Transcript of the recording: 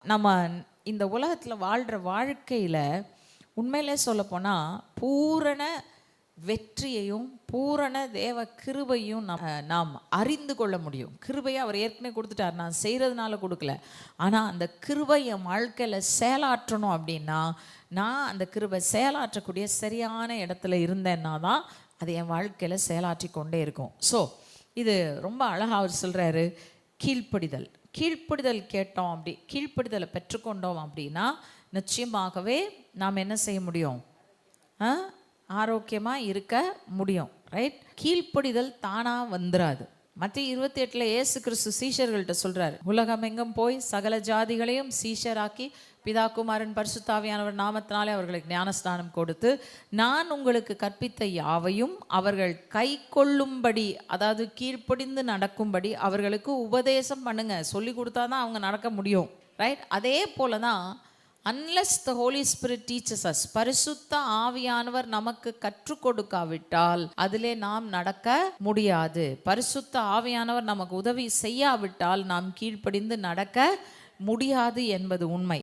நம்ம இந்த உலகத்தில் வாழ்கிற வாழ்க்கையில் உண்மையிலே சொல்லப்போனால் பூரண வெற்றியையும் பூரண தேவ கிருபையும் நாம் அறிந்து கொள்ள முடியும். கிருபையை அவர் ஏற்கனவே கொடுத்துட்டார், நான் செய்கிறதுனால கொடுக்கல. ஆனால் அந்த கிருபை என் வாழ்க்கையில் செயலாற்றணும் அப்படின்னா நான் அந்த கிருபை செயலாற்றக்கூடிய சரியான இடத்துல இருந்தேன்னா தான் அது என் வாழ்க்கையில் செயலாற்றி கொண்டே இருக்கும். ஸோ இது ரொம்ப அழகாக அவர் சொல்கிறாரு, கீழ்ப்படிதல். கீழ்ப்படிதல் கேட்டோம், அப்படி கீழ்ப்படிதலை பெற்றுக்கொண்டோம் அப்படின்னா நிச்சயமாகவே நாம் என்ன செய்ய முடியும்? ஆரோக்கியமாக இருக்க முடியும். ரைட்? கீழ்ப்படிதல் தானாக வந்துடாது. மத்திய 28 இயேசு கிறிஸ்து சீஷர்கள்ட்ட சொல்கிறார், உலகம் எங்கும் போய் சகல ஜாதிகளையும் சீஷராக்கி பிதா குமாரன் பரிசுத்தாவியானவர் நாமத்தினாலே அவர்களுக்கு ஞானஸ்நானம் கொடுத்து நான் உங்களுக்கு கற்பித்த யாவையும் அவர்கள் கை கொள்ளும்படி, அதாவது கீழ்ப்படிந்து நடக்கும்படி அவர்களுக்கு உபதேசம் பண்ணுங்க. சொல்லி கொடுத்தா தான் அவங்க நடக்க முடியும். ரைட்? அதே போல தான் unless the Holy Spirit teaches us, பரிசுத்த ஆவியானவர் நமக்கு கற்றுக் கொடுக்காவிட்டால் அதிலே நாம் நடக்க முடியாது. பரிசுத்த ஆவியானவர் நமக்கு உதவி செய்யாவிட்டால் நாம் கீழ்ப்படிந்து நடக்க முடியாது என்பது உண்மை.